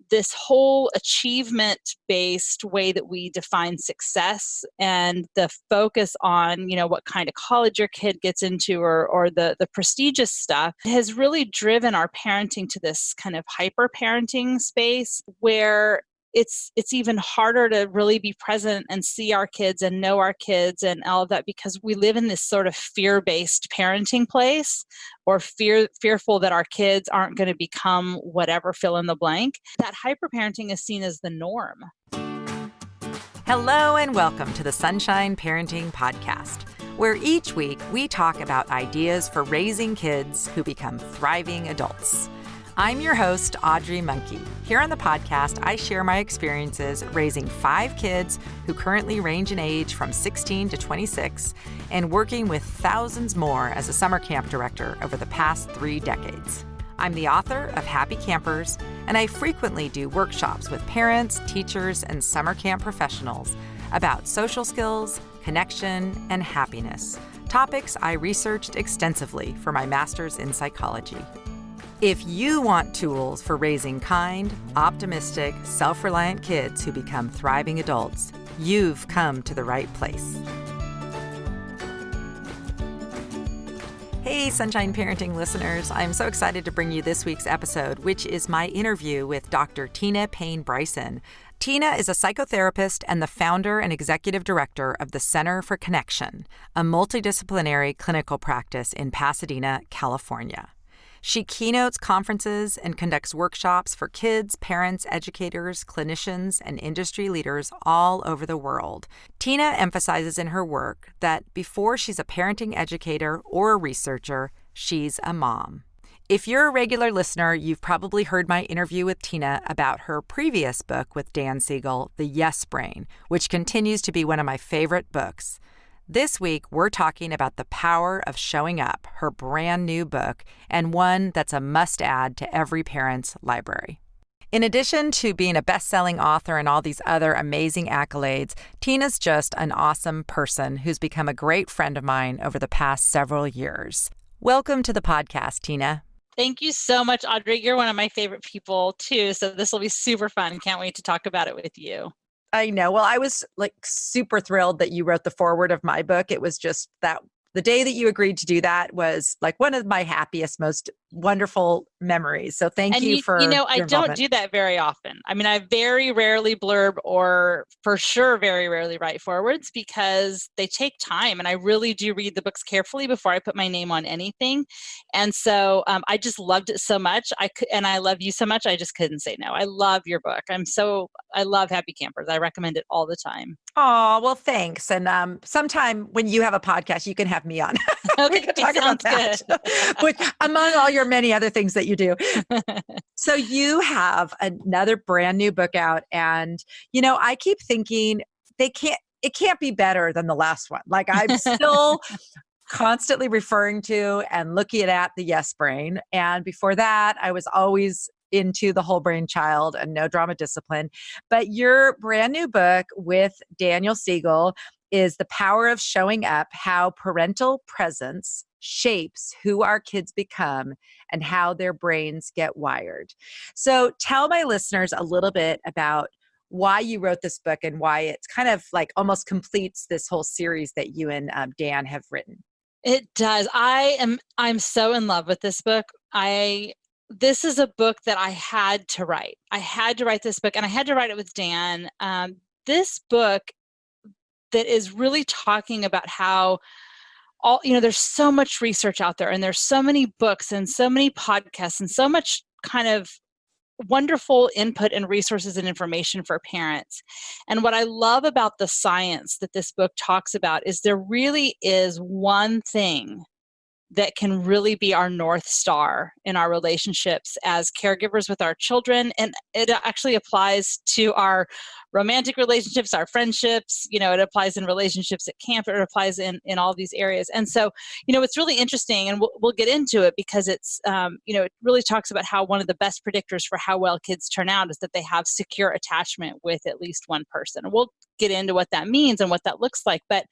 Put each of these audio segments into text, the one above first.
this whole achievement-based way that we define success and the focus on, what kind of college your kid gets into or the prestigious stuff has really driven our parenting to this kind of hyper-parenting space where it's even harder to really be present and see our kids and know our kids and all of that because we live in this sort of fear-based parenting place or fearful that our kids aren't going to become whatever fill in the blank. That hyper-parenting is seen as the norm. Hello and welcome to the Sunshine Parenting Podcast, where each week we talk about ideas for raising kids who become thriving adults. I'm your host, Audrey Monkey. Here on the podcast, I share my experiences raising 5 kids who currently range in age from 16 to 26 and working with thousands more as a summer camp director over the past 3 decades. I'm the author of Happy Campers, and I frequently do workshops with parents, teachers, and summer camp professionals about social skills, connection, and happiness, topics I researched extensively for my master's in psychology. If you want tools for raising kind, optimistic, self-reliant kids who become thriving adults, you've come to the right place. Hey, Sunshine Parenting listeners. I'm so excited to bring you this week's episode, which is my interview with Dr. Tina Payne Bryson. Tina is a psychotherapist and the founder and executive director of the Center for Connection, a multidisciplinary clinical practice in Pasadena, California. She keynotes conferences and conducts workshops for kids, parents, educators, clinicians, and industry leaders all over the world. Tina emphasizes in her work that before she's a parenting educator or a researcher, she's a mom. If you're a regular listener, you've probably heard my interview with Tina about her previous book with Dan Siegel, The Yes Brain, which continues to be one of my favorite books. This week, we're talking about The Power of Showing Up, her brand new book, and one that's a must-add to every parent's library. In addition to being a best-selling author and all these other amazing accolades, Tina's just an awesome person who's become a great friend of mine over the past several years. Welcome to the podcast, Tina. Thank you so much, Audrey. You're one of my favorite people, too, so this will be super fun. Can't wait to talk about it with you. I know. Well, I was super thrilled that you wrote the foreword of my book. It was just that the day that you agreed to do that was one of my happiest, most wonderful memories. So thank you for your I don't involvement. do that very often. I mean, I very rarely blurb or for sure very rarely write forewords because they take time. And I really do read the books carefully before I put my name on anything. And so I just loved it so much. And I love you so much. I just couldn't say no. I love your book. I love Happy Campers. I recommend it all the time. Oh, well, thanks. And sometime when you have a podcast, you can have me on. Okay, we can talk about that. Which, among all your many other things that you do. So you have another brand new book out. And, I keep thinking it can't be better than the last one. I'm still constantly referring to and looking at the Yes Brain. And before that, I was always into the Whole Brain Child and No Drama Discipline. But your brand new book with Daniel Siegel is The Power of Showing Up, How Parental Presence Shapes Who Our Kids Become and How Their Brains Get Wired. So tell my listeners a little bit about why you wrote this book and why it's kind of almost completes this whole series that you and Dan have written. It does. I'm so in love with this book. This is a book that I had to write. I had to write this book and I had to write it with Dan. This book that is really talking about how there's so much research out there and there's so many books and so many podcasts and so much kind of wonderful input and resources and information for parents. And what I love about the science that this book talks about is there really is one thing that can really be our North Star in our relationships as caregivers with our children. And it actually applies to our romantic relationships, our friendships, it applies in relationships at camp, it applies in all these areas. And so, it's really interesting, and we'll get into it because it's, it really talks about how one of the best predictors for how well kids turn out is that they have secure attachment with at least one person. And we'll get into what that means and what that looks like. But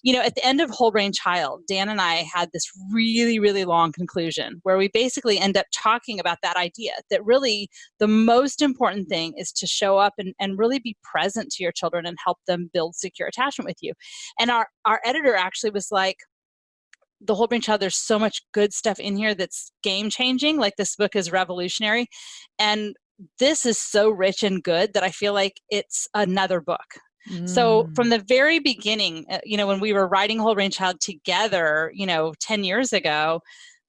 at the end of Whole Brain Child, Dan and I had this really, really long conclusion where we basically end up talking about that idea that really the most important thing is to show up and really be present to your children and help them build secure attachment with you. And our editor actually was like, the Whole Brain Child, there's so much good stuff in here that's game changing. Like, this book is revolutionary. And this is so rich and good that I feel like it's another book. So from the very beginning, when we were writing Whole Brain Child together, 10 years ago,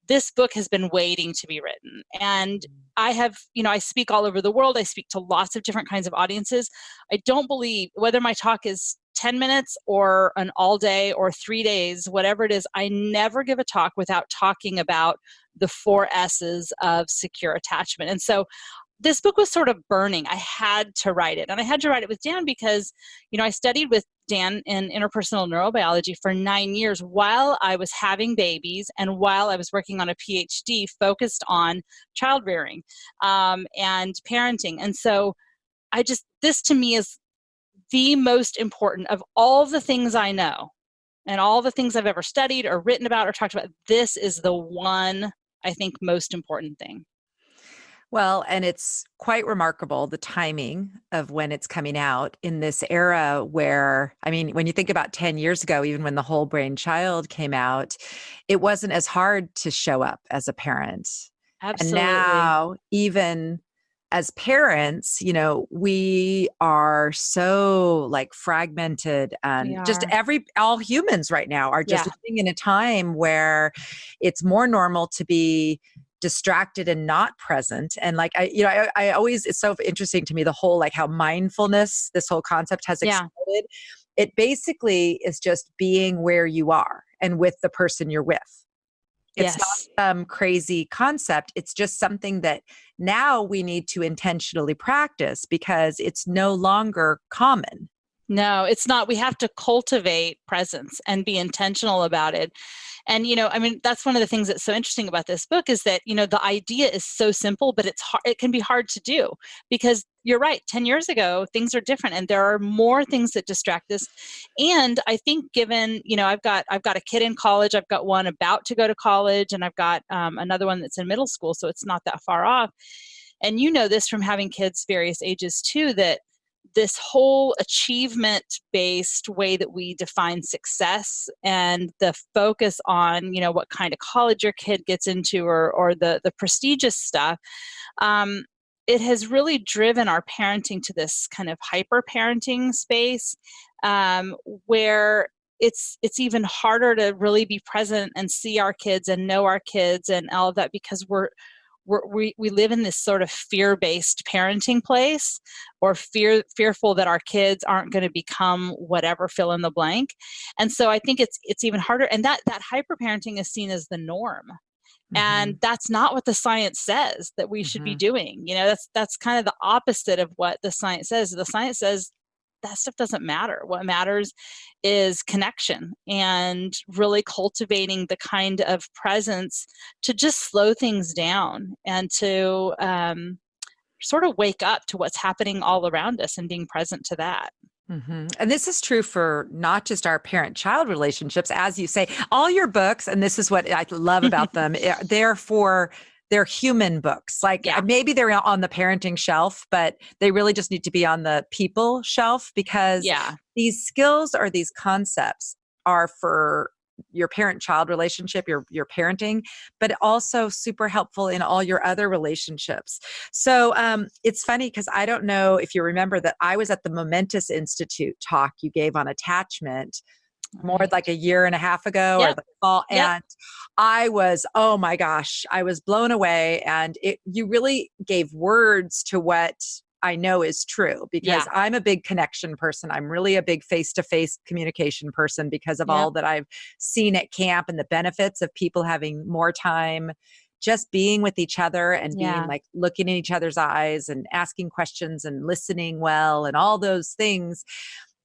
this book has been waiting to be written. And I have, I speak all over the world. I speak to lots of different kinds of audiences. I don't believe, whether my talk is 10 minutes or an all day or 3 days, whatever it is, I never give a talk without talking about the 4 S's of secure attachment. And so this book was sort of burning. I had to write it. And I had to write it with Dan because, I studied with Dan in interpersonal neurobiology for 9 years while I was having babies and while I was working on a PhD focused on child rearing and parenting. And so this to me is the most important of all the things I know and all the things I've ever studied or written about or talked about. This is the one, I think, most important thing. Well, and it's quite remarkable, the timing of when it's coming out in this era where, when you think about 10 years ago, even when the Whole Brain Child came out, it wasn't as hard to show up as a parent. Absolutely. And now, even as parents, we are so fragmented, and just all humans right now are just living in a time where it's more normal to be distracted and not present. And I always, it's so interesting to me, the whole, how mindfulness, this whole concept has exploded. It basically is just being where you are and with the person you're with. It's not some crazy concept. It's just something that now we need to intentionally practice because it's no longer common. No, it's not. We have to cultivate presence and be intentional about it. And, that's one of the things that's so interesting about this book is that, the idea is so simple, but it can be hard to do because you're right. 10 years ago, things are different and there are more things that distract us. And I think given, I've got a kid in college, I've got one about to go to college, and I've got another one that's in middle school. So it's not that far off. And this from having kids various ages too, that this whole achievement-based way that we define success and the focus on, what kind of college your kid gets into or the prestigious stuff, it has really driven our parenting to this kind of hyper-parenting space where it's even harder to really be present and see our kids and know our kids and all of that because we live in this sort of fear-based parenting place, or fearful that our kids aren't going to become whatever, fill in the blank. And so I think it's even harder. And that hyper-parenting is seen as the norm. Mm-hmm. And that's not what the science says that we should be doing. That's kind of the opposite of what the science says. The science says that stuff doesn't matter. What matters is connection and really cultivating the kind of presence to just slow things down and to sort of wake up to what's happening all around us and being present to that. Mm-hmm. And this is true for not just our parent-child relationships, as you say, all your books, and this is what I love about them, they're human books. Maybe they're on the parenting shelf, but they really just need to be on the people shelf because these skills or these concepts are for your parent-child relationship, your parenting, but also super helpful in all your other relationships. So it's funny because I don't know if you remember that I was at the Momentous Institute talk you gave on attachment more like a year and a half ago or the fall. And I was, oh my gosh, I was blown away. And you really gave words to what I know is true because I'm a big connection person. I'm really a big face-to-face communication person because of all that I've seen at camp and the benefits of people having more time just being with each other and being Yeah. like looking in each other's eyes and asking questions and listening well and all those things.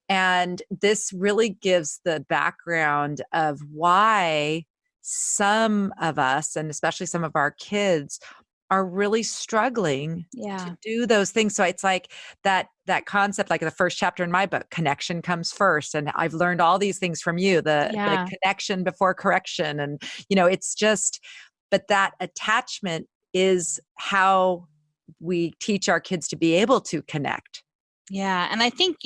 And this really gives the background of why some of us, and especially some of our kids, are really struggling to Yeah. do those things. So it's like that concept, like the first chapter in my book, connection comes first. And I've learned all these things from you, the Yeah. connection before correction. And, it's just, but that attachment is how we teach our kids to be able to connect. Yeah. And I think,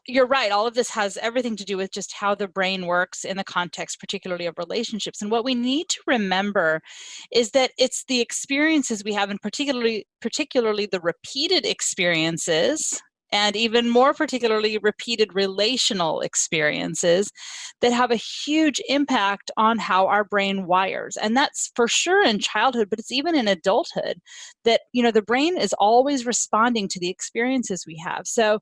you're right. All of this has everything to do with just how the brain works in the context, particularly of relationships. And what we need to remember is that it's the experiences we have, and particularly the repeated experiences, and even more particularly repeated relational experiences, that have a huge impact on how our brain wires. And that's for sure in childhood, but it's even in adulthood that, the brain is always responding to the experiences we have. So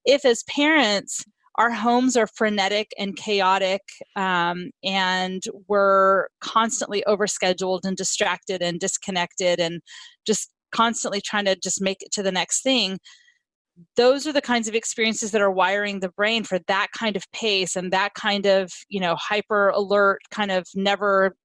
if as parents, our homes are frenetic and chaotic, and we're constantly overscheduled and distracted and disconnected and just constantly trying to just make it to the next thing, those are the kinds of experiences that are wiring the brain for that kind of pace and that kind of, hyper alert, kind of never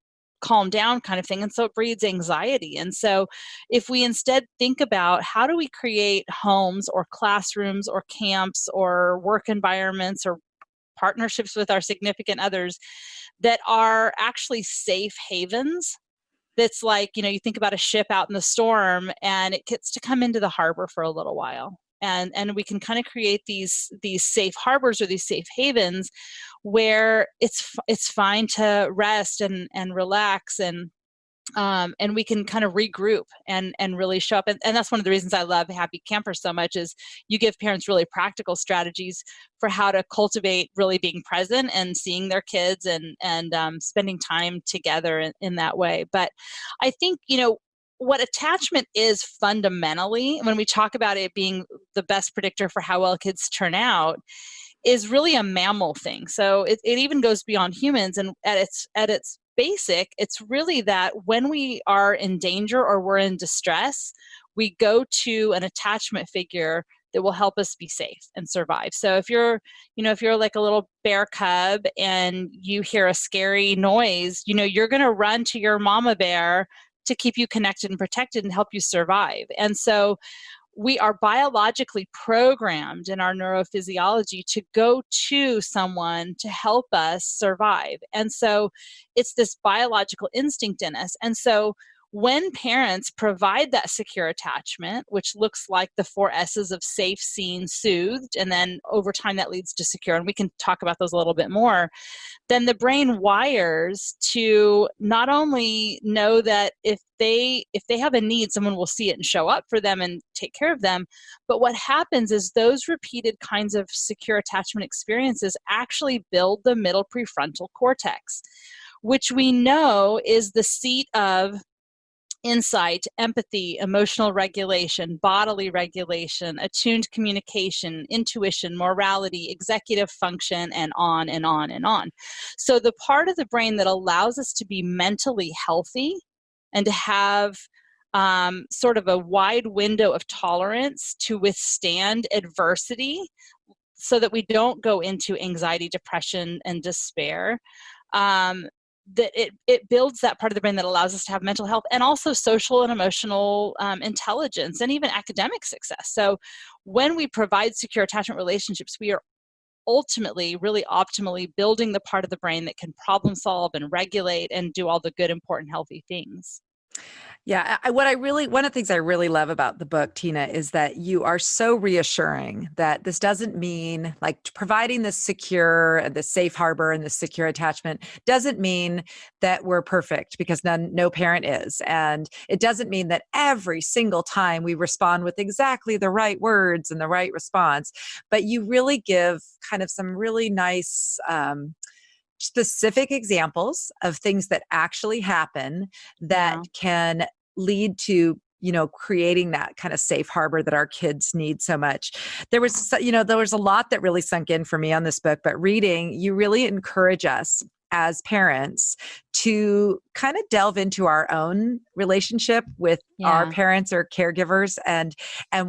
calm down kind of thing. And so it breeds anxiety. And so if we instead think about how do we create homes or classrooms or camps or work environments or partnerships with our significant others that are actually safe havens, that's like, you think about a ship out in the storm and it gets to come into the harbor for a little while. And we can kind of create these safe harbors or these safe havens where it's fine to rest and relax, and we can kind of regroup and really show up. And that's one of the reasons I love Happy Camper so much, is you give parents really practical strategies for how to cultivate really being present and seeing their kids and spending time together in that way. But I think, what attachment is fundamentally, when we talk about it being the best predictor for how well kids turn out, is really a mammal thing. So it even goes beyond humans. And at its basic, it's really that when we are in danger or we're in distress, we go to an attachment figure that will help us be safe and survive. So if you're like a little bear cub and you hear a scary noise, you're going to run to your mama bear to keep you connected and protected and help you survive. And so we are biologically programmed in our neurophysiology to go to someone to help us survive. And so it's this biological instinct in us. And so when parents provide that secure attachment, which looks like the 4 S's of safe, seen, soothed, and then over time that leads to secure, and we can talk about those a little bit more, then the brain wires to not only know that if they have a need, someone will see it and show up for them and take care of them. But what happens is those repeated kinds of secure attachment experiences actually build the middle prefrontal cortex, which we know is the seat of insight, empathy, emotional regulation, bodily regulation, attuned communication, intuition, morality, executive function, and on and on and on. So the part of the brain that allows us to be mentally healthy and to have sort of a wide window of tolerance to withstand adversity so that we don't go into anxiety, depression, and despair, that it builds that part of the brain that allows us to have mental health and also social and emotional intelligence and even academic success. So when we provide secure attachment relationships, we are ultimately really optimally building the part of the brain that can problem solve and regulate and do all the good, important, healthy things. Yeah, one of the things I really love about the book, Tina, is that you are so reassuring that this doesn't mean like providing the secure, the safe harbor and the secure attachment doesn't mean that we're perfect, because no parent is. And it doesn't mean that every single time we respond with exactly the right words and the right response, but you really give kind of some really nice, specific examples of things that actually happen that Yeah. can lead to creating that kind of safe harbor that our kids need so much. There was a lot that really sunk in for me on this book, but reading, you really encourage us as parents to kind of delve into our own relationship with our Yeah. parents or caregivers, and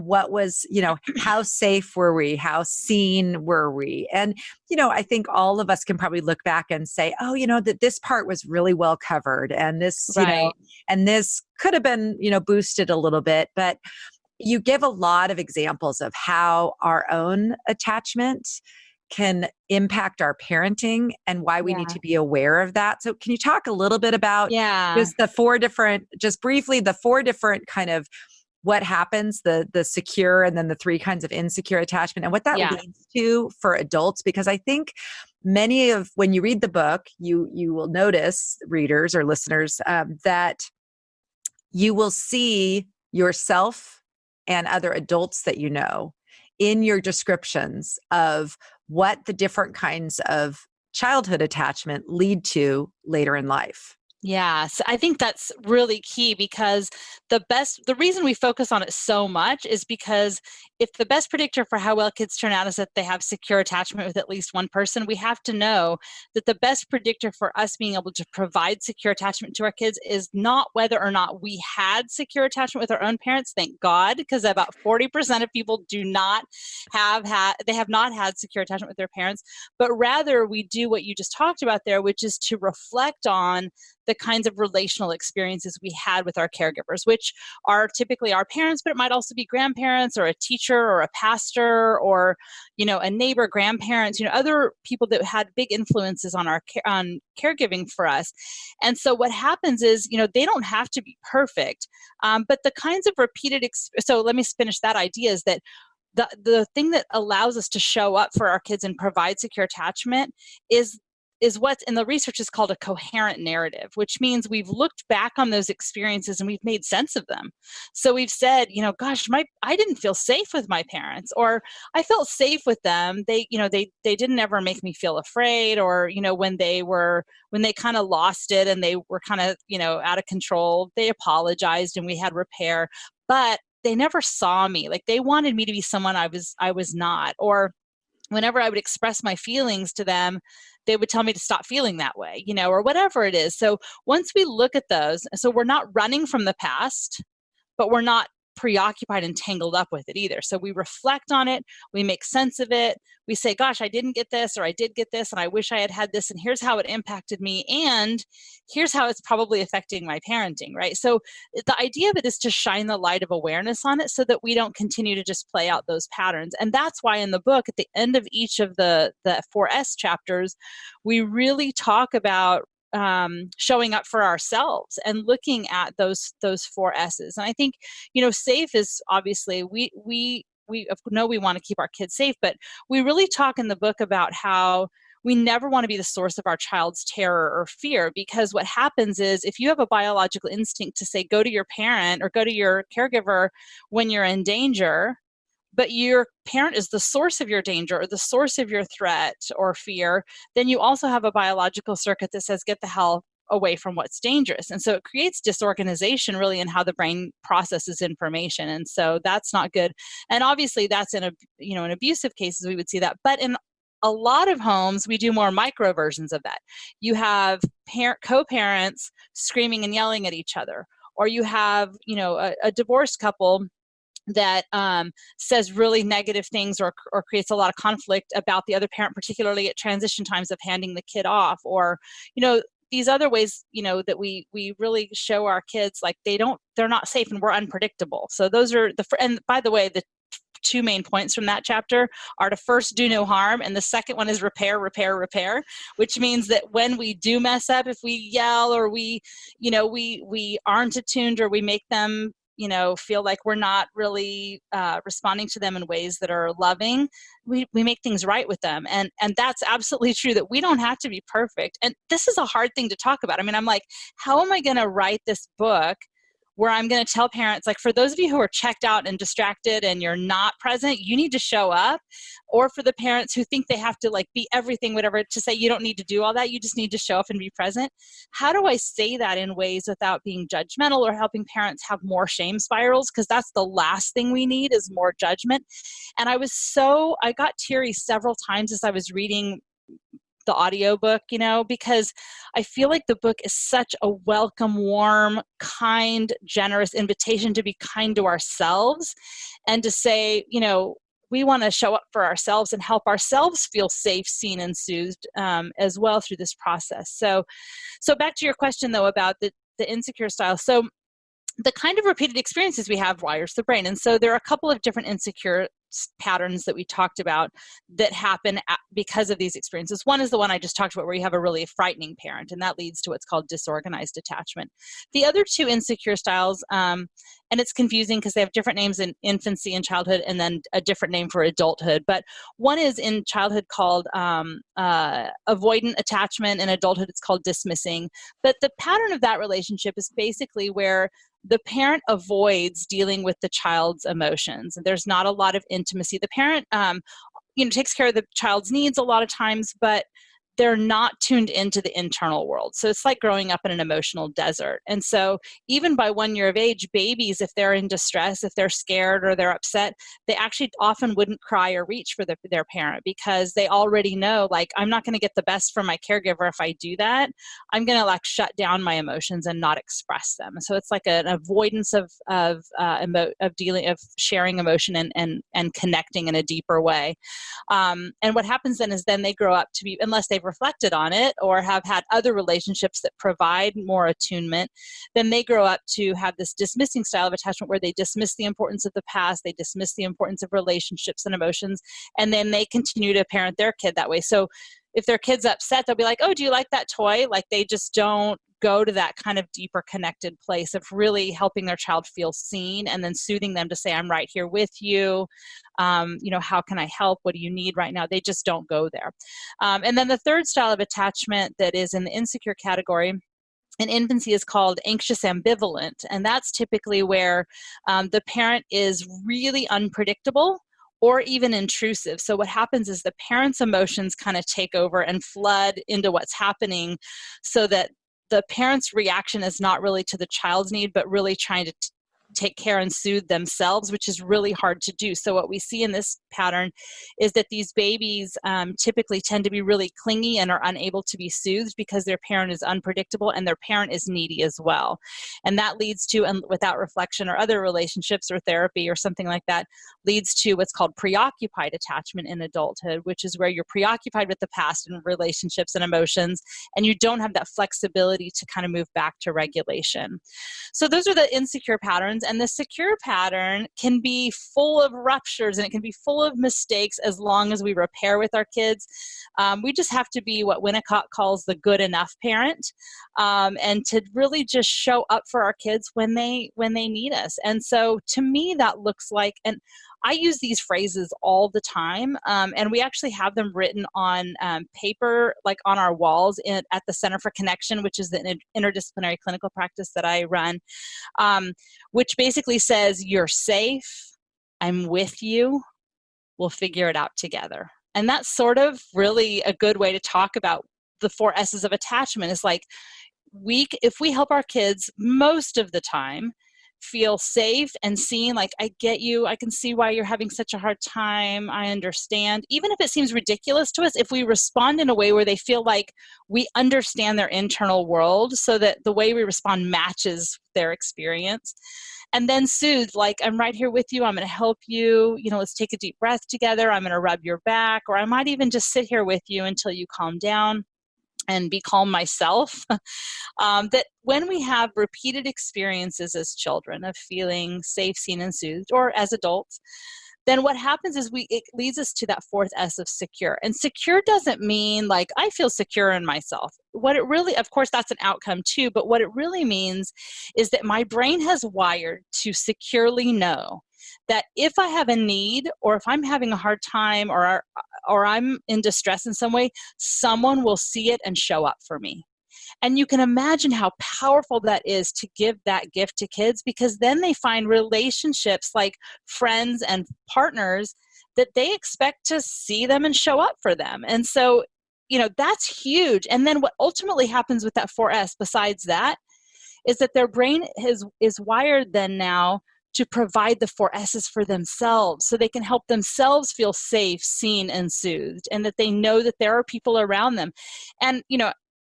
what was, how safe were we? How seen were we? And, I think all of us can probably look back and say, oh, that this part was really well covered, and this, Right. and this could have been, boosted a little bit. But you give a lot of examples of how our own attachment can impact our parenting and why we need Yeah. to be aware of that. So can you talk a little bit about Yeah. just briefly, the four different kind of what happens, the secure, and then the three kinds of insecure attachment, and what that Yeah. leads to for adults? Because I think when you read the book, you will notice, readers or listeners, that you will see yourself and other adults that in your descriptions of what the different kinds of childhood attachment lead to later in life. Yes, I think that's really key because the reason we focus on it so much is because if the best predictor for how well kids turn out is that they have secure attachment with at least one person, we have to know that the best predictor for us being able to provide secure attachment to our kids is not whether or not we had secure attachment with our own parents, thank God, because about 40% of people do not they have not had secure attachment with their parents, but rather we do what you just talked about there, which is to reflect on the kinds of relational experiences we had with our caregivers, which are typically our parents, but it might also be grandparents or a teacher or a pastor or, a neighbor, grandparents, other people that had big influences on on caregiving for us. And so what happens is, they don't have to be perfect, but the kinds of so let me finish that idea is that the thing that allows us to show up for our kids and provide secure attachment is what's in the research is called a coherent narrative, which means we've looked back on those experiences and we've made sense of them. So we've said, gosh, I didn't feel safe with my parents, or I felt safe with them. They didn't ever make me feel afraid, or, when they kind of lost it and they were kind of, out of control, they apologized and we had repair, but they never saw me. Like they wanted me to be someone I was not. Or whenever I would express my feelings to them, they would tell me to stop feeling that way, or whatever it is. So once we look at those, so we're not running from the past, but we're not preoccupied and tangled up with it either. So we reflect on it, we make sense of it, we say, gosh, I didn't get this, or I did get this, and I wish I had had this, and here's how it impacted me, and here's how it's probably affecting my parenting, right? So the idea of it is to shine the light of awareness on it so that we don't continue to just play out those patterns. And that's why in the book, at the end of each of the 4S chapters, we really talk about showing up for ourselves and looking at those 4S's. And I think, safe is obviously we know we want to keep our kids safe, but we really talk in the book about how we never want to be the source of our child's terror or fear, because what happens is if you have a biological instinct to say, go to your parent or go to your caregiver when you're in danger, but your parent is the source of your danger or the source of your threat or fear, then you also have a biological circuit that says, get the hell away from what's dangerous. And so it creates disorganization really in how the brain processes information. And so that's not good. And obviously that's in abusive cases, we would see that. But in a lot of homes, we do more micro versions of that. You have co-parents screaming and yelling at each other, or you have, a divorced couple that says really negative things or creates a lot of conflict about the other parent, particularly at transition times of handing the kid off, or, these other ways, that we really show our kids like they're not safe and we're unpredictable. So those are and by the way, the two main points from that chapter are to first do no harm, and the second one is repair, which means that when we do mess up, if we yell or we aren't attuned, or we make them feel like we're not really responding to them in ways that are loving, we make things right with them. And that's absolutely true, that we don't have to be perfect. And this is a hard thing to talk about. I mean, I'm like, how am I going to write this book where I'm going to tell parents, like, for those of you who are checked out and distracted and you're not present, you need to show up. Or for the parents who think they have to like be everything, whatever, to say you don't need to do all that, you just need to show up and be present. How do I say that in ways without being judgmental or helping parents have more shame spirals? Because that's the last thing we need, is more judgment. And I got teary several times as I was reading the audiobook, because I feel like the book is such a welcome, warm, kind, generous invitation to be kind to ourselves and to say, we want to show up for ourselves and help ourselves feel safe, seen, and soothed as well through this process. So back to your question, though, about the insecure style. So the kind of repeated experiences we have wires the brain. And so there are a couple of different insecure patterns that we talked about that happen because of these experiences. One is the one I just talked about, where you have a really frightening parent, and that leads to what's called disorganized attachment. The other two insecure styles, and it's confusing because they have different names in infancy and childhood, and then a different name for adulthood. But one is in childhood called avoidant attachment. In adulthood, it's called dismissing. But the pattern of that relationship is basically where the parent avoids dealing with the child's emotions. There's not a lot of intimacy. The parent, takes care of the child's needs a lot of times, but they're not tuned into the internal world. So it's like growing up in an emotional desert. And so even by 1 year of age, babies, if they're in distress, if they're scared or they're upset, they actually often wouldn't cry or reach for their parent, because they already know, like, I'm not going to get the best from my caregiver if I do that. I'm going to shut down my emotions and not express them. So it's like an avoidance of sharing emotion and connecting in a deeper way. And what happens then is they grow up to be, unless they've reflected on it or have had other relationships that provide more attunement, then they grow up to have this dismissing style of attachment, where they dismiss the importance of the past, they dismiss the importance of relationships and emotions, and then they continue to parent their kid that way. So if their kid's upset, they'll be like, oh, do you like that toy? Like, they just don't go to that kind of deeper connected place of really helping their child feel seen, and then soothing them to say, I'm right here with you. How can I help? What do you need right now? They just don't go there. And then the third style of attachment that is in the insecure category in infancy is called anxious ambivalent. And that's typically where the parent is really unpredictable or even intrusive. So what happens is the parent's emotions kind of take over and flood into what's happening, so that the parent's reaction is not really to the child's need, but really trying to take care and soothe themselves, which is really hard to do. So what we see in this pattern is that these babies typically tend to be really clingy and are unable to be soothed because their parent is unpredictable and their parent is needy as well. And that leads to, and without reflection or other relationships or therapy or something like that, leads to what's called preoccupied attachment in adulthood, which is where you're preoccupied with the past and relationships and emotions, and you don't have that flexibility to kind of move back to regulation. So those are the insecure patterns. And the secure pattern can be full of ruptures, and it can be full of mistakes as long as we repair with our kids. We just have to be what Winnicott calls the good enough parent, and to really just show up for our kids when they need us. And so to me, that looks like, and I use these phrases all the time, and we actually have them written on paper, like on our walls at the Center for Connection, which is the interdisciplinary clinical practice that I run, which basically says, you're safe, I'm with you, we'll figure it out together. And that's sort of really a good way to talk about the 4 S's of attachment. Is like, if we help our kids most of the time feel safe and seen, like, I get you, I can see why you're having such a hard time, I understand. Even if it seems ridiculous to us, if we respond in a way where they feel like we understand their internal world, so that the way we respond matches their experience, and then soothe, like, I'm right here with you, I'm going to help you, let's take a deep breath together, I'm going to rub your back, or I might even just sit here with you until you calm down and be calm myself. That when we have repeated experiences as children of feeling safe, seen, and soothed, or as adults, then what happens is it leads us to that 4th S of secure. And secure doesn't mean like I feel secure in myself. What it really, of course, that's an outcome too, but what it really means is that my brain has wired to securely know that if I have a need, or if I'm having a hard time, or I'm in distress in some way, someone will see it and show up for me. And you can imagine how powerful that is to give that gift to kids, because then they find relationships like friends and partners that they expect to see them and show up for them. And so, that's huge. And then what ultimately happens with that 4S besides that is that their brain is wired then now to provide the 4 S's for themselves so they can help themselves feel safe, seen, and soothed, and that they know that there are people around them. And,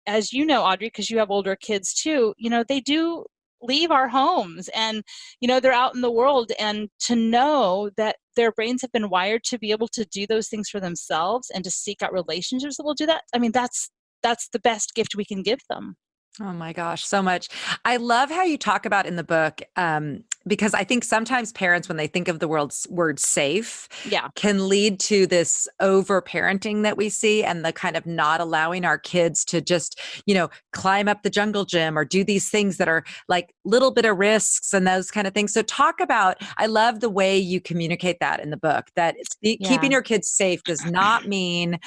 as you know, Audrey, because you have older kids too, they do leave our homes and, they're out in the world, and to know that their brains have been wired to be able to do those things for themselves and to seek out relationships that will do that. I mean, that's the best gift we can give them. Oh my gosh, so much. I love how you talk about in the book, because I think sometimes parents, when they think of the word safe, Yeah. can lead to this over parenting that we see, and the kind of not allowing our kids to just, climb up the jungle gym or do these things that are like little bit of risks and those kind of things. So talk about, I love the way you communicate that in the book, that keeping Yeah. your kids safe does not mean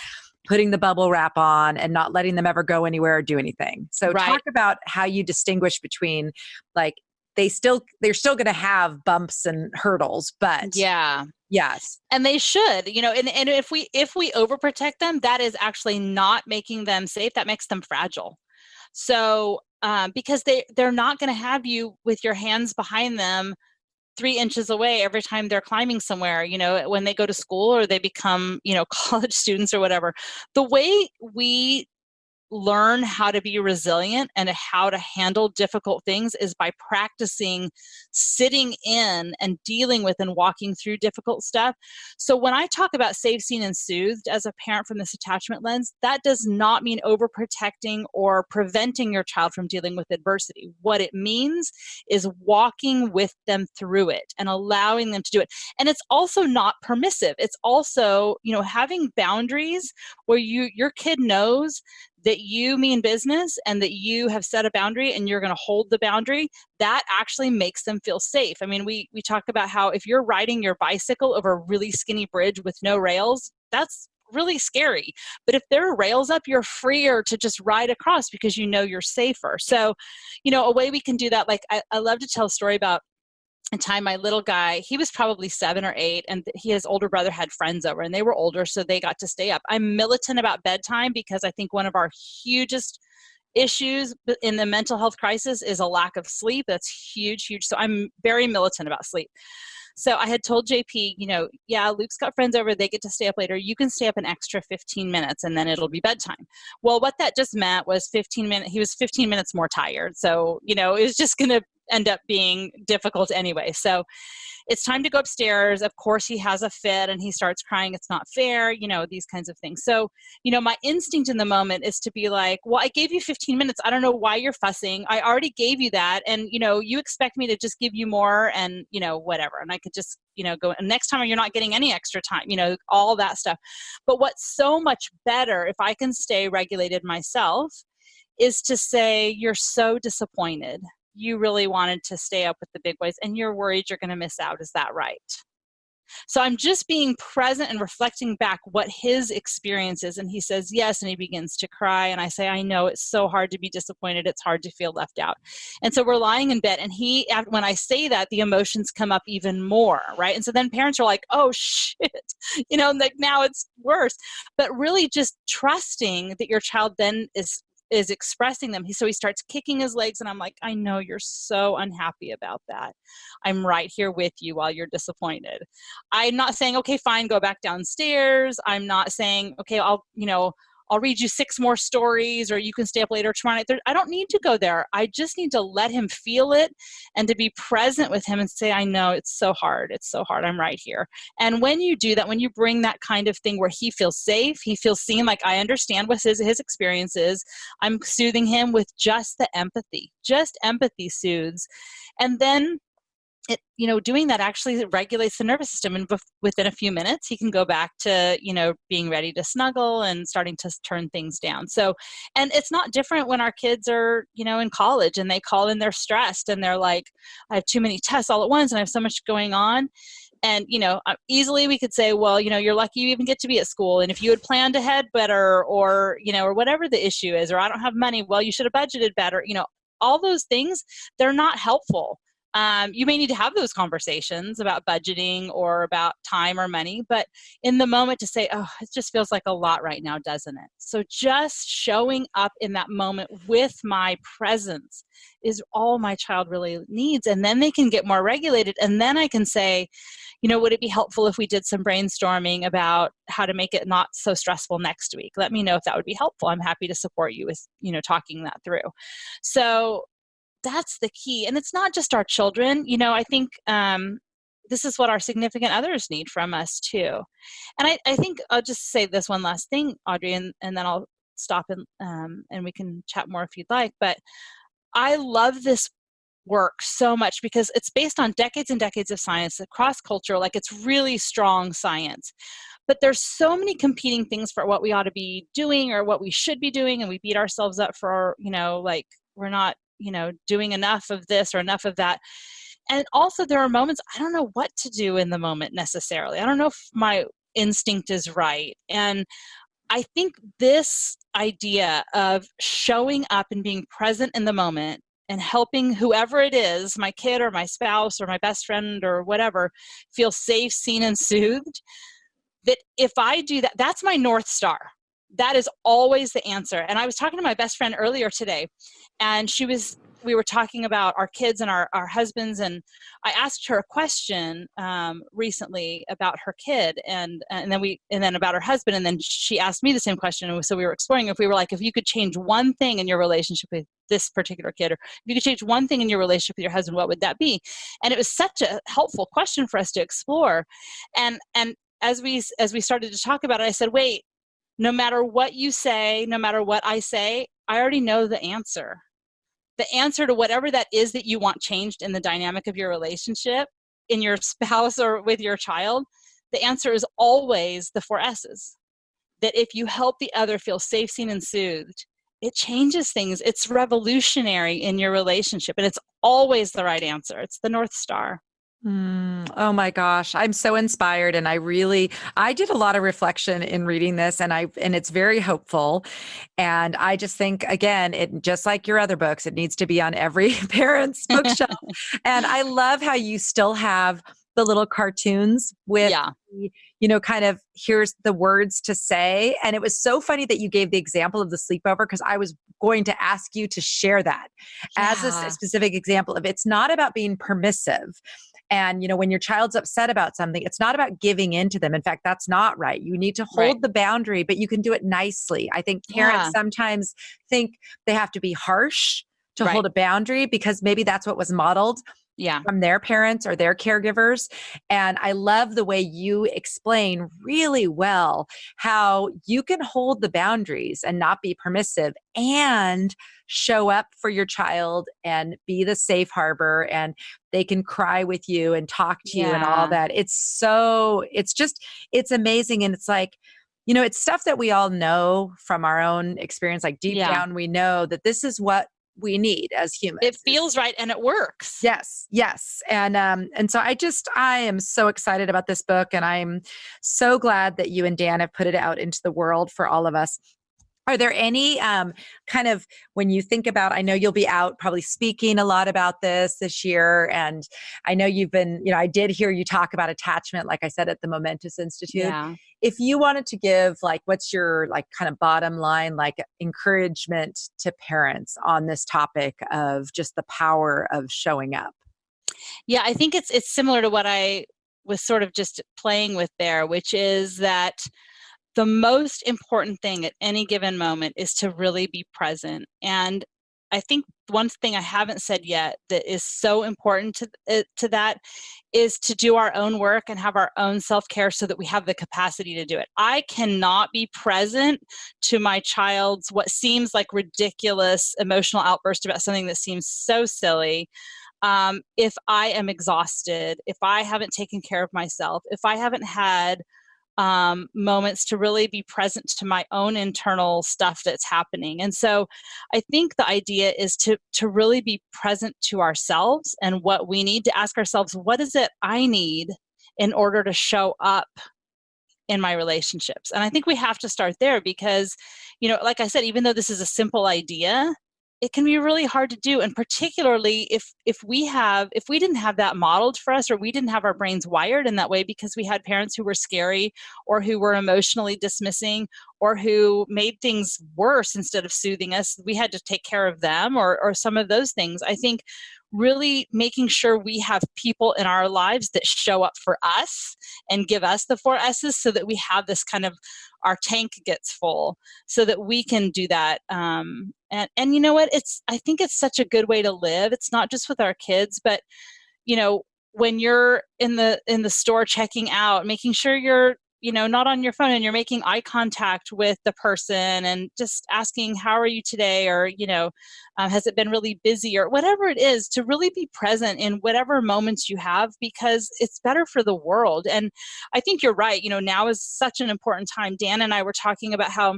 putting the bubble wrap on and not letting them ever go anywhere or do anything. So Right. talk about how you distinguish between, like, they're still going to have bumps and hurdles, but Yeah. yes. And they should, and if we overprotect them, that is actually not making them safe. That makes them fragile. So, because they're not going to have you with your hands behind them 3 inches away every time they're climbing somewhere, when they go to school or they become, college students or whatever. The way we learn how to be resilient and how to handle difficult things is by practicing sitting in and dealing with and walking through difficult stuff. So when I talk about safe, seen, and soothed as a parent from this attachment lens, that does not mean overprotecting or preventing your child from dealing with adversity. What it means is walking with them through it and allowing them to do it. And it's also not permissive. It's also, having boundaries where your kid knows that you mean business and that you have set a boundary and you're going to hold the boundary. That actually makes them feel safe. I mean, we talk about how if you're riding your bicycle over a really skinny bridge with no rails, that's really scary. But if there are rails up, you're freer to just ride across because you're safer. So, a way we can do that, like I love to tell a story about a time my little guy, he was probably 7 or 8, and his older brother had friends over and they were older, so they got to stay up. I'm militant about bedtime because I think one of our hugest issues in the mental health crisis is a lack of sleep. That's huge. So I'm very militant about sleep. So I had told JP, yeah, Luke's got friends over. They get to stay up later. You can stay up an extra 15 minutes and then it'll be bedtime. Well, what that just meant was 15 minutes. He was 15 minutes more tired. So, it was just going to end up being difficult anyway. So it's time to go upstairs. Of course, he has a fit and he starts crying. It's not fair, these kinds of things. So, my instinct in the moment is to be like, well, I gave you 15 minutes. I don't know why you're fussing. I already gave you that. And, you expect me to just give you more and, whatever. And I could just, go, and next time you're not getting any extra time, all that stuff. But what's so much better if I can stay regulated myself is to say, you're so disappointed. You really wanted to stay up with the big boys and you're worried you're going to miss out. Is that right? So I'm just being present and reflecting back what his experience is. And he says, yes. And he begins to cry. And I say, I know it's so hard to be disappointed. It's hard to feel left out. And so we're lying in bed. And when I say that, the emotions come up even more. Right. And so then parents are like, oh shit, like now it's worse. But really just trusting that your child then is expressing them. So he starts kicking his legs and I'm like, I know you're so unhappy about that. I'm right here with you while you're disappointed. I'm not saying, okay, fine, go back downstairs. I'm not saying, okay, I'll read you 6 more stories or you can stay up later tomorrow night. I don't need to go there. I just need to let him feel it and to be present with him and say, I know it's so hard. It's so hard. I'm right here. And when you do that, when you bring that kind of thing where he feels safe, he feels seen, like I understand what his experience is. I'm soothing him with just the empathy. Just empathy soothes. And then doing that actually regulates the nervous system. And within a few minutes, he can go back to, being ready to snuggle and starting to turn things down. So, and it's not different when our kids are, in college and they call in, they're stressed and they're like, I have too many tests all at once and I have so much going on. And, easily we could say, well, you're lucky you even get to be at school. And if you had planned ahead better or whatever the issue is, or I don't have money, well, you should have budgeted better. All those things, they're not helpful. You may need to have those conversations about budgeting or about time or money, but in the moment to say, oh, it just feels like a lot right now, doesn't it? So just showing up in that moment with my presence is all my child really needs. And then they can get more regulated. And then I can say, would it be helpful if we did some brainstorming about how to make it not so stressful next week? Let me know if that would be helpful. I'm happy to support you with, talking that through. So that's the key. And it's not just our children. I think this is what our significant others need from us too. And I think I'll just say this one last thing, Audrey, and then I'll stop and we can chat more if you'd like. But I love this work so much because it's based on decades and decades of science across culture. Like, it's really strong science. But there's so many competing things for what we ought to be doing or what we should be doing. And we beat ourselves up for, like we're not, doing enough of this or enough of that. And also there are moments I don't know what to do in the moment necessarily. I don't know if my instinct is right. And I think this idea of showing up and being present in the moment and helping whoever it is, my kid or my spouse or my best friend or whatever, feel safe, seen, and soothed, that if I do that, that's my North Star. That is always the answer. And I was talking to my best friend earlier today, and we were talking about our kids and our husbands, and I asked her a question recently about her kid, and then about her husband, and then she asked me the same question. And so we were exploring if you could change one thing in your relationship with this particular kid, or if you could change one thing in your relationship with your husband, what would that be? And it was such a helpful question for us to explore. And as we started to talk about it, I said, wait, no matter what you say, no matter what I say, I already know the answer. The answer to whatever that is that you want changed in the dynamic of your relationship, in your spouse or with your child, the answer is always the 4 S's. That if you help the other feel safe, seen, and soothed, it changes things. It's revolutionary in your relationship, and it's always the right answer. It's the North Star. Oh my gosh. I'm so inspired. And I did a lot of reflection in reading this, and it's very hopeful. And I just think, again, it just like your other books, it needs to be on every parent's bookshelf. And I love how you still have the little cartoons with, Yeah. kind of here's the words to say. And it was so funny that you gave the example of the sleepover, because I was going to ask you to share that as a specific example of, it's not about being permissive. And, when your child's upset about something, it's not about giving in to them. In fact, that's not right. You need to hold the boundary, but you can do it nicely. I think parents sometimes think they have to be harsh to hold a boundary because maybe that's what was modeled from their parents or their caregivers. And I love the way you explain really well how you can hold the boundaries and not be permissive and show up for your child and be the safe harbor, and they can cry with you and talk to you and all that. It's amazing. And it's like, it's stuff that we all know from our own experience. Like deep down, we know that this is what we need as humans. It feels right and it works. Yes. And so I am so excited about this book, and I'm so glad that you and Dan have put it out into the world for all of us. Are there any kind of, when you think about, I know you'll be out probably speaking a lot about this year, and I know you've been, I did hear you talk about attachment, like I said, at the Momentous Institute. Yeah. If you wanted to give, like, what's your, like, kind of bottom line, like, encouragement to parents on this topic of just the power of showing up? Yeah, I think it's similar to what I was sort of just playing with there, which is that the most important thing at any given moment is to really be present. And I think one thing I haven't said yet that is so important to that is to do our own work and have our own self-care so that we have the capacity to do it. I cannot be present to my child's what seems like ridiculous emotional outburst about something that seems so silly if I am exhausted, if I haven't taken care of myself, if I haven't had moments to really be present to my own internal stuff that's happening. And so I think the idea is to really be present to ourselves and what we need, to ask ourselves, what is it I need in order to show up in my relationships? And I think we have to start there because, like I said, even though this is a simple idea, it can be really hard to do. And particularly if we didn't have that modeled for us, or we didn't have our brains wired in that way because we had parents who were scary or who were emotionally dismissing or who made things worse instead of soothing us, we had to take care of them or some of those things. I think really making sure we have people in our lives that show up for us and give us the 4 S's so that we have this kind of, our tank gets full so that we can do that. And you know what? I think it's such a good way to live. It's not just with our kids, but when you're in the store checking out, making sure you're not on your phone and you're making eye contact with the person and just asking, how are you today? Or, has it been really busy or whatever it is, to really be present in whatever moments you have, because it's better for the world. And I think you're right. Now is such an important time. Dan and I were talking about how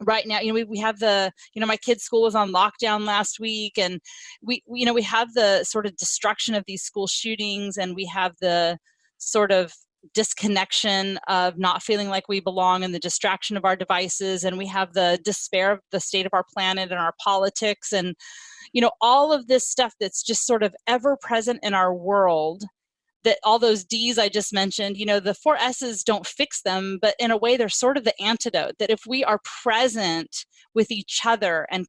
right now, we have my kids' school was on lockdown last week, and we have the sort of destruction of these school shootings, and we have the sort of disconnection of not feeling like we belong and the distraction of our devices, and we have the despair of the state of our planet and our politics, and all of this stuff that's just sort of ever present in our world, that all those D's I just mentioned, the 4 S's don't fix them, but in a way they're sort of the antidote, that if we are present with each other and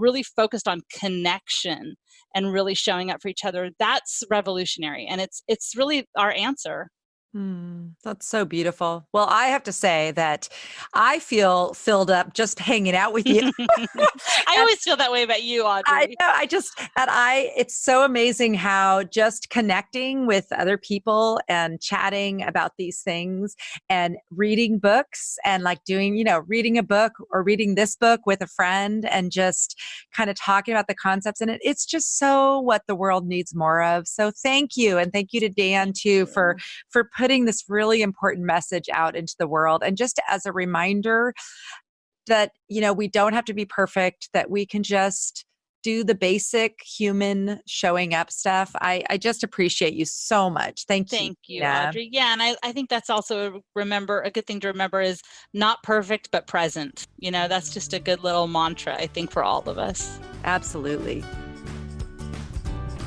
really focused on connection and really showing up for each other, that's revolutionary. And it's really our answer. That's so beautiful. Well, I have to say that I feel filled up just hanging out with you. I always feel that way about you, Audrey. I know. It's so amazing how just connecting with other people and chatting about these things and reading books and like doing, reading a book or reading this book with a friend and just kind of talking about the concepts in it. It's just so what the world needs more of. So thank you. And thank you to Dan too for putting this really important message out into the world. And just as a reminder that, we don't have to be perfect, that we can just do the basic human showing up stuff. I just appreciate you so much. Thank you. Thank you, Audrey. Yeah. And I think that's also a good thing to remember is not perfect, but present. That's just a good little mantra, I think, for all of us. Absolutely.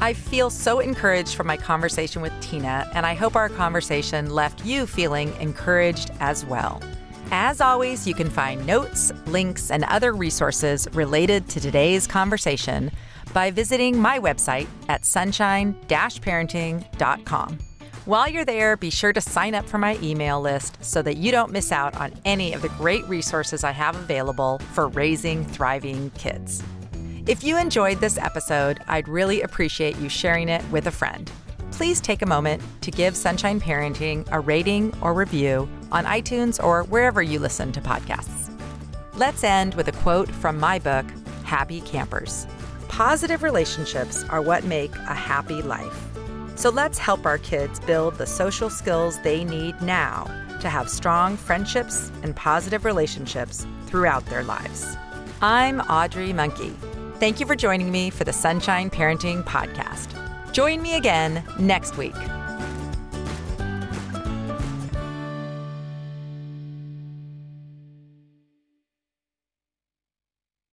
I feel so encouraged from my conversation with Tina, and I hope our conversation left you feeling encouraged as well. As always, you can find notes, links, and other resources related to today's conversation by visiting my website at sunshine-parenting.com. While you're there, be sure to sign up for my email list so that you don't miss out on any of the great resources I have available for raising thriving kids. If you enjoyed this episode, I'd really appreciate you sharing it with a friend. Please take a moment to give Sunshine Parenting a rating or review on iTunes or wherever you listen to podcasts. Let's end with a quote from my book, Happy Campers. Positive relationships are what make a happy life. So let's help our kids build the social skills they need now to have strong friendships and positive relationships throughout their lives. I'm Audrey Monkey. Thank you for joining me for the Sunshine Parenting Podcast. Join me again next week.